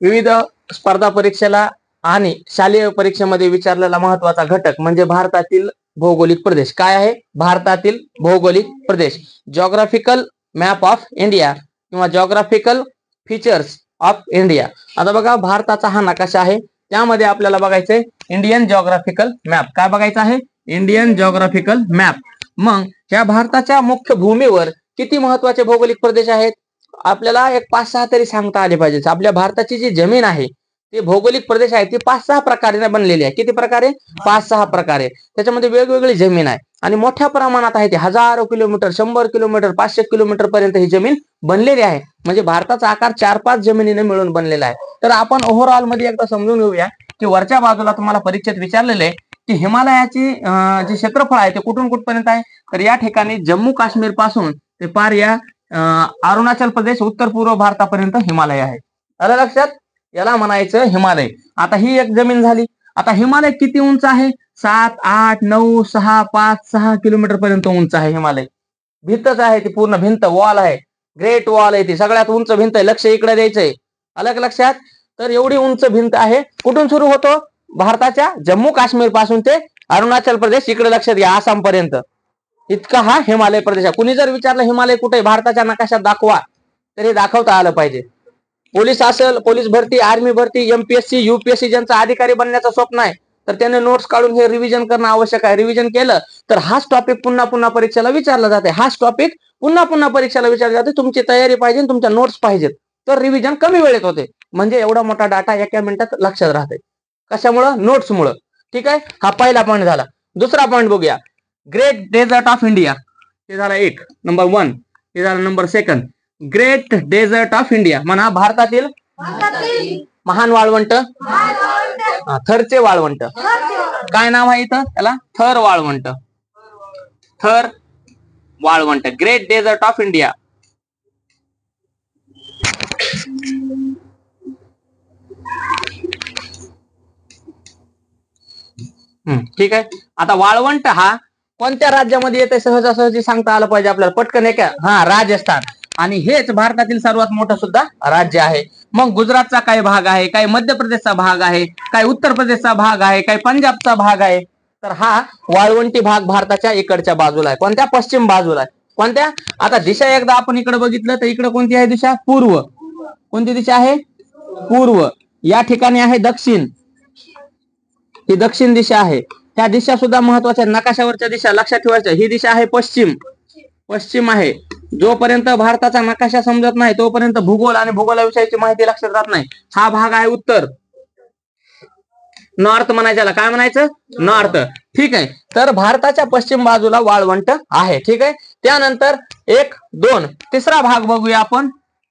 विविध स्पर्धा परीक्षेला आणि शालेय परीक्षेमध्ये विचारलेला महत्वाचा घटक म्हणजे भारतातील भौगोलिक प्रदेश. काय आहे? भारतातील भौगोलिक प्रदेश. जॉग्राफिकल मॅप ऑफ इंडिया किंवा जॉग्राफिकल फीचर्स ऑफ इंडिया. आता बघा भारताचा हा नकाशा आहे, त्यामध्ये आपल्याला बघायचंय इंडियन जॉग्राफिकल मॅप. काय बघायचं आहे? Indian geographical map. मग या भारताच्या मुख्य भूमीवर किती महत्वाचे भौगोलिक प्रदेश आहेत? आपल्याला एक 5-6 तरी सांगता आले पाहिजे. आपल्या भारताची जी जमीन आहे ते भौगोलिक प्रदेश आहे ती 5-6 प्रकारे बनलेली आहे. किती प्रकारे? 5-6 प्रकारे. त्याच्यामध्ये वेगवेगळी जमीन आहे आणि मोठ्या प्रमाणात आहे. ते हजारो किलोमीटर, 100 किलोमीटर, 500 किलोमीटर पर्यंत ही जमीन बनलेली आहे. म्हणजे भारताचा आकार 4-5 जमिनीने मिळून बनलेला आहे. तर आपण ओव्हरऑल मध्ये एकदा समजून घेऊया की वरच्या बाजूला तुम्हाला परीक्षेत विचारलेले आहे की हिमालयाची जे क्षेत्रफळ आहे ते कुठून कुठपर्यंत आहे. तर या ठिकाणी जम्मू काश्मीर पासून ते पार या अरुणाचल प्रदेश उत्तर पूर्व भारतापर्यंत हिमालय आहे. आलं लक्षात? याला म्हणायचं हिमालय. आता ही एक जमीन झाली. आता हिमालय किती उंच आहे? 7, 8, 9, 6, 5, 6 किलोमीटर पर्यंत उंच आहे हिमालय. भिंतच आहे ती, पूर्ण भिंत, वॉल आहे, ग्रेट वॉल आहे ती, सगळ्यात उंच भिंत आहे. लक्ष इकडे द्यायचंय. आलं लक्षात? तर एवढी उंच भिंत आहे. कुठून सुरू होतो? भारताच्या जम्मू काश्मीर पासून ते अरुणाचल प्रदेश, इकडे लक्षात घ्या, आसाम पर्यंत इतका हा हिमालय प्रदेश आहे. कुणी जर विचारलं हिमालय कुठे भारताच्या नकाशात दाखवा, तर हे दाखवता आलं पाहिजे. पोलीस असेल, पोलीस भरती, आर्मी भरती, एमपीएससी, युपीएससी ज्यांचा अधिकारी बनण्याचं स्वप्न आहे तर त्याने नोट्स काढून हे रिव्हिजन करणं आवश्यक आहे. रिव्हिजन केलं तर हाच टॉपिक पुन्हा पुन्हा परीक्षेला विचारला जाते. हाच टॉपिक पुन्हा पुन्हा परीक्षेला विचारला जाते. तुमची तयारी पाहिजे, तुमच्या नोट्स पाहिजेत, तर रिव्हिजन कमी वेळेत होते. म्हणजे एवढा मोठा डाटा एका मिनिटात लक्षात राहते. कशामुळं? नोट्समुळं. ठीक आहे, हा पहिला पॉईंट झाला. दुसरा पॉईंट बघूया. Great desert of India. हे झाला एक, नंबर 1. हे झालं number 2. Great desert of India म्हणा भारतातील महान वाळवंट. थरचे वाळवंट. काय नाव आहे इथं त्याला? थर वाळवंट. थर वाळवंट, ग्रेट डेझर्ट ऑफ इंडिया. ठीक आहे. आता वाळवंट हा कोणत्या राज्यामध्ये येते सहजासहजी सांगता आलं पाहिजे आपल्याला पटकन. आहे का? हा, राजस्थान. आणि हेच भारतातील सर्वात मोठं सुद्धा राज्य आहे. मग गुजरातचा काही भाग आहे, काही मध्य प्रदेशचा भाग आहे, काही उत्तर प्रदेशचा भाग आहे, काही पंजाबचा भाग आहे. तर हा वाळवंटी भाग भारताच्या इकडच्या बाजूला आहे. कोणत्या? पश्चिम बाजूला आहे. कोणत्या? आता दिशा एकदा आपण इकडे बघितलं तर इकडे कोणती आहे दिशा? पूर्व. कोणती दिशा आहे? पूर्व. या ठिकाणी आहे दक्षिण. ही दक्षिण दिशा आहे. ह्या दिशा सुद्धा महत्वाच्या, नकाशावरच्या दिशा लक्षात ठेवायच्या. ही दिशा आहे पश्चिम. पश्चिम आहे. जोपर्यंत भारताचा नकाशा समजत नाही तोपर्यंत भूगोल आणि भूगोलाविषयीची माहिती लक्षात राहत नाही. हा भाग आहे उत्तर. नॉर्थ म्हणायच्याला काय म्हणायचं? नॉर्थ. ठीक आहे. तर भारताच्या पश्चिम बाजूला वाळवंट आहे. ठीक आहे. त्यानंतर 1, 2, तिसरा भाग बघूया आपण.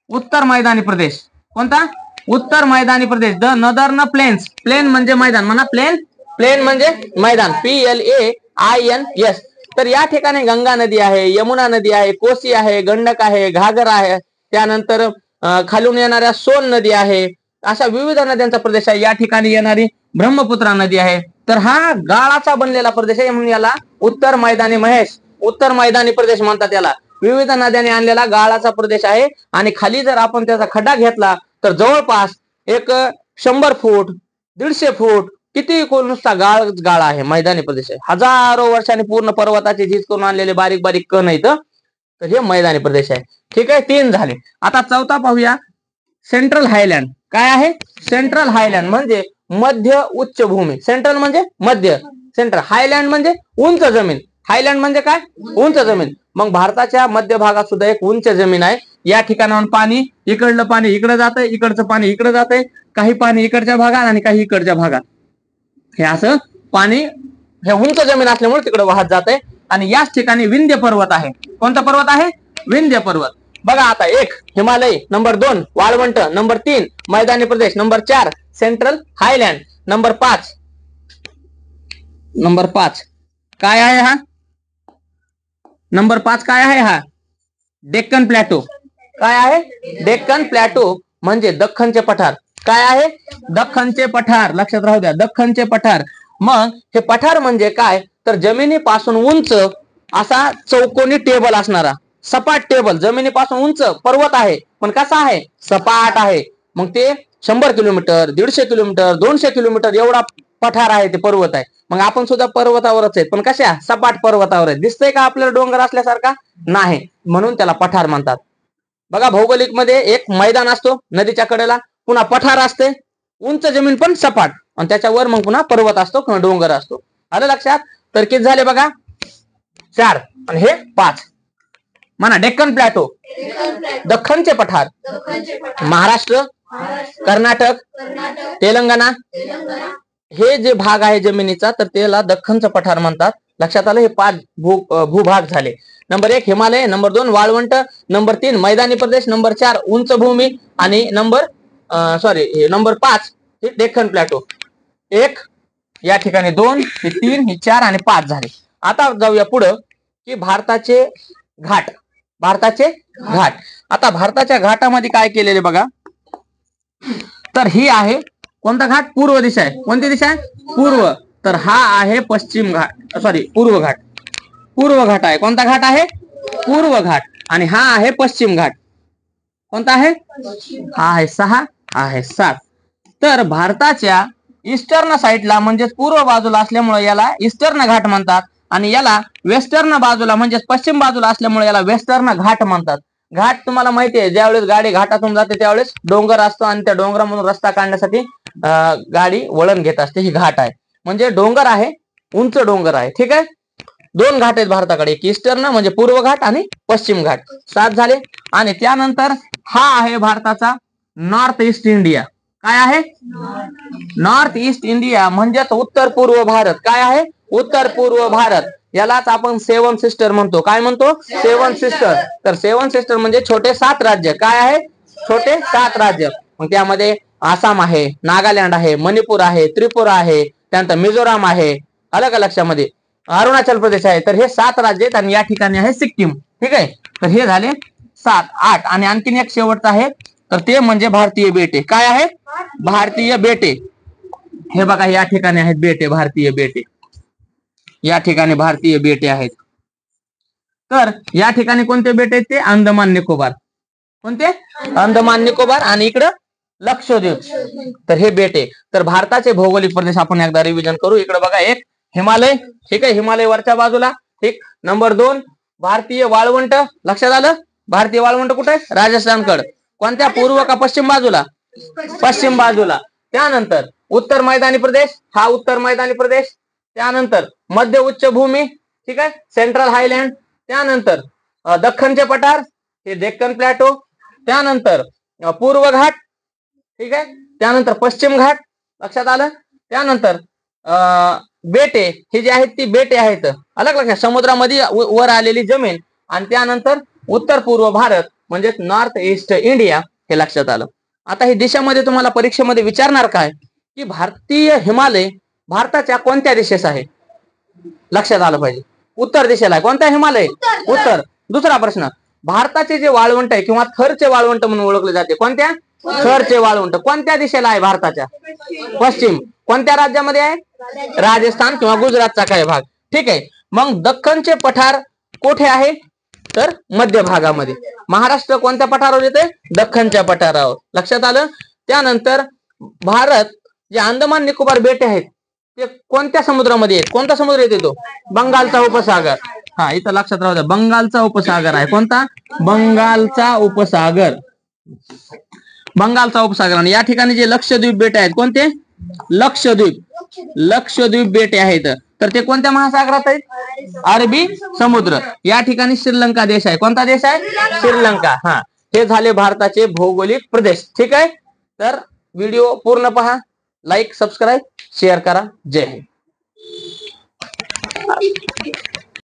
उत्तर मैदानी प्रदेश. कोणता? उत्तर मैदानी प्रदेश. The northern plains. प्लेन म्हणजे मैदान म्हणा. प्लेन. प्लेन म्हणजे मैदान. PLAINS. तर या ठिकाणी गंगा नदी आहे, यमुना नदी आहे, कोसी आहे, गंडक आहे, घागर आहे, त्यानंतर खालून येणाऱ्या सोन नदी आहे. अशा विविध नद्यांचा प्रदेश आहे. या ठिकाणी येणारी ब्रह्मपुत्रा नदी आहे. तर हा गाळाचा बनलेला प्रदेश आहे म्हणून याला उत्तर मैदानी उत्तर मैदानी प्रदेश म्हणतात याला. विविध नद्यांनी आणलेला गाळाचा प्रदेश आहे. आणि खाली जर आपण त्याचा खड्डा घेतला तर जवळपास एक 100 फूट, 150 फूट किती नुसता गाळ आहे. मैदानी प्रदेश आहे. हजारो वर्षांनी पूर्ण पर्वताची झीज करून आणलेले बारीक बारीक कण आहेत. तर हे मैदानी प्रदेश आहे. ठीक आहे. 3 झाले. आता चौथा पाहूया. Central Highland. काय आहे? सेंट्रल हायलँड म्हणजे मध्य उच्च भूमी. सेंट्रल म्हणजे मध्य, सेंट्रल. हायलँड म्हणजे उंच जमीन. हायलँड म्हणजे काय? उंच जमीन. मग भारताच्या मध्य भागात सुद्धा एक उंच जमीन आहे. या ठिकाणाहून पाणी, इकडलं पाणी इकडे जातंय, इकडचं पाणी इकडे जातंय, काही पाणी इकडच्या भागात आणि काही इकडच्या भागात. हे असं पाणी हे उंच जमीन असल्यामुळे तिकडे वाहत जाते. आणि याच ठिकाणी विंध्य पर्वत आहे. कोणता पर्वत आहे? विंध्य पर्वत. बघा आता 1 हिमालय, नंबर 2 वाळवंट, नंबर 3 मैदानी प्रदेश, नंबर 4 सेंट्रल हायलँड, नंबर 5 काय आहे हा? नंबर 5 काय आहे हा? डेक्कन प्लॅटो. काय आहे? डेक्कन प्लॅटो म्हणजे दख्खनचे पठार. काय आहे? दख्खनचे पठार. लक्षात राहू द्या, दख्खनचे पठार. मग हे पठार म्हणजे काय? तर जमिनीपासून उंच असा चौकोनी टेबल असणारा, सपाट टेबल. जमिनीपासून उंच पर्वत आहे पण कसा आहे? सपाट आहे. मग ते 100 किलोमीटर, 150 किलोमीटर, 200 किलोमीटर एवढा पठार आहे, ते पर्वत आहे. मग आपण सुद्धा पर्वतावरच आहेत, पण कशा सपाट पर्वतावर आहेत. दिसतंय का आपल्याला डोंगर असल्यासारखा? नाही, म्हणून त्याला पठार म्हणतात. बघा भौगोलिक मध्ये एक मैदान असतो नदीच्या कडेला, पुन्हा पठार असते, उंच जमीन पण सपाट, आणि त्याच्यावर मग पुन्हा पर्वत असतो किंवा डोंगर असतो. आलं लक्षात? तर किती झाले बघा? 4 आणि हे 5. म्हणा डेक्कन प्लॅटो, दख्खनचे पठार, महाराष्ट्र, कर्नाटक, तेलंगणा, हे जे भाग आहे जमिनीचा तर त्याला दख्खनचं पठार म्हणतात. लक्षात आलं? हे 5 भूभाग झाले. नंबर 1 हिमालय, नंबर 2 वाळवंट, नंबर 3 मैदानी प्रदेश, नंबर 4 उंच भूमी, आणि नंबर 5 हे डेक्कन प्लॅटो. 1 या ठिकाणी 2 हे 3 हे 4 आणि 5 झाले. आता जाऊया पुढं की भारताचे घाट. आता भारताच्या घाटामध्ये काय केलेले बघा, तर ही आहे कोणता घाट? पूर्व दिशा आहे. कोणती दिशा आहे? पूर्व. तर हा आहे पश्चिम घाट, पूर्व घाट. पूर्व घाट आहे. कोणता घाट आहे? पूर्व घाट. आणि हा आहे पश्चिम घाट. कोणता आहे? हा आहे 6, हा आहे 7. तर भारताच्या ईस्टर्न साईडला म्हणजेच पूर्व बाजूला असल्यामुळे याला ईस्टर्न घाट म्हणतात, आणि याला वेस्टर्न बाजूला म्हणजेच पश्चिम बाजूला असल्यामुळे याला वेस्टर्न घाट म्हणतात. घाट तुम्हाला माहिती आहे, ज्यावेळेस गाडी घाटातून जाते त्यावेळेस डोंगर असतो, आणि त्या डोंगरामधून रस्ता काढण्यासाठी गाडी वळण घेत असते. ही घाट आहे, म्हणजे डोंगर आहे, उंच डोंगर आहे. ठीक आहे. 2 घाट आहेत भारताकडे, एक ईस्टर्न म्हणजे पूर्व घाट आणि पश्चिम घाट. 7 झाले. आणि त्यानंतर हा आहे भारताचा नॉर्थ ईस्ट इंडिया. काय आहे? नॉर्थ ईस्ट इंडिया म्हणजेच उत्तर पूर्व भारत. काय आहे? उत्तर पूर्व भारत. यालाच आपण 7 सिस्टर म्हणतो. काय म्हणतो? 7 सिस्टर. तर 7 सिस्टर म्हणजे छोटे 7 राज्य. काय आहे? छोटे 7 राज्य. मग त्यामध्ये आसाम आहे, नागालँड आहे, मणिपूर आहे, त्रिपुरा आहे, त्यानंतर मिझोराम आहे, अलग लक्षामध्ये अरुणाचल प्रदेश आहे. तर हे 7 राज्य आहेत, आणि या ठिकाणी आहे सिक्कीम. ठीक आहे. तर हे झाले 7, 8. आणि आणखीन एक शेवटचं आहे, तर ते म्हणजे भारतीय बेटे. काय आहे? भारतीय बेटे. हे बघा या ठिकाणी आहेत बेटे, भारतीय बेटे. या ठिकाणी भारतीय बेटे आहेत. तर या ठिकाणी कोणते बेटे आहेत? ते अंदमान निकोबार. कोणते? अंदमान निकोबार. आणि इकडं लक्षद्वीप. तर हे बेटे. तर भारताचे भौगोलिक प्रदेश आपण एकदा रिव्हिजन करू. इकडे बघा, 1 हिमालय. ठीक आहे, हिमालय वरच्या बाजूला. ठीक. नंबर 2 भारतीय वाळवंट. लक्षात आलं? भारतीय वाळवंट कुठे आहे? राजस्थानकडे. कोणत्या? पूर्व का पश्चिम बाजूला? पश्चिम बाजूला. त्यानंतर उत्तर मैदानी प्रदेश, हा उत्तर मैदानी प्रदेश. त्यानंतर मध्य उच्च भूमी. ठीक आहे, सेंट्रल हायलँड. त्यानंतर दख्खनचे पठार, हे डेक्कन प्लॅटो. त्यानंतर पूर्व घाट. ठीक आहे. त्यानंतर पश्चिम घाट. लक्षात आलं? त्यानंतर बेटे, हे जे आहेत ती बेटे आहेत. अलग लक्षात, समुद्रामध्ये वर आलेली जमीन. आणि त्यानंतर उत्तर पूर्व भारत म्हणजेच नॉर्थ ईस्ट इंडिया. हे लक्षात आलं. आता ही दिशामध्ये तुम्हाला परीक्षेमध्ये विचारणार काय की भारतीय हिमालय भारताच्या कोणत्या दिशेस आहे? लक्षात आलं पाहिजे. उत्तर दिशेला आहे. कोणत्या हिमालय? उत्तर. दुसरा प्रश्न, भारताचे जे वाळवंट आहे किंवा थरचे वाळवंट म्हणून ओळखले जाते, कोणत्या? थरचे वाळवंट कोणत्या दिशेला आहे? भारताच्या पश्चिम. कोणत्या राज्यामध्ये आहे? राजस्थान किंवा गुजरातचा काही भाग. ठीक आहे. मग दख्खनचे पठार कोठे आहे? तर मध्य भागामध्ये. महाराष्ट्र कोणत्या पठारावर येते? दख्खनच्या पठारावर. लक्षात आलं? त्यानंतर भारत जे अंदमान निकोबार बेटे आहेत ते कोणत्या समुद्रामध्ये आहेत? कोणता समुद्र येते तो? बंगालचा उपसागर. हा, इथं लक्षात राहू द्या, बंगालचा उपसागर आहे. कोणता? बंगालचा उपसागर. बंगालचा उपसागर. आणि या ठिकाणी जे लक्षद्वीप बेटे आहेत, कोणते? लक्षद्वीप बेटे आहेत. तर ते कोणत्या महासागरात आहेत? अरबी समुद्र. या ठिकाणी श्रीलंका देश आहे. कोणता देश आहे? श्रीलंका. हा, हे झाले भारताचे भौगोलिक प्रदेश. ठीक आहे. तर व्हिडिओ पूर्ण पहा, लाईक, सबस्क्राईब, शेअर करा. जय हिंद.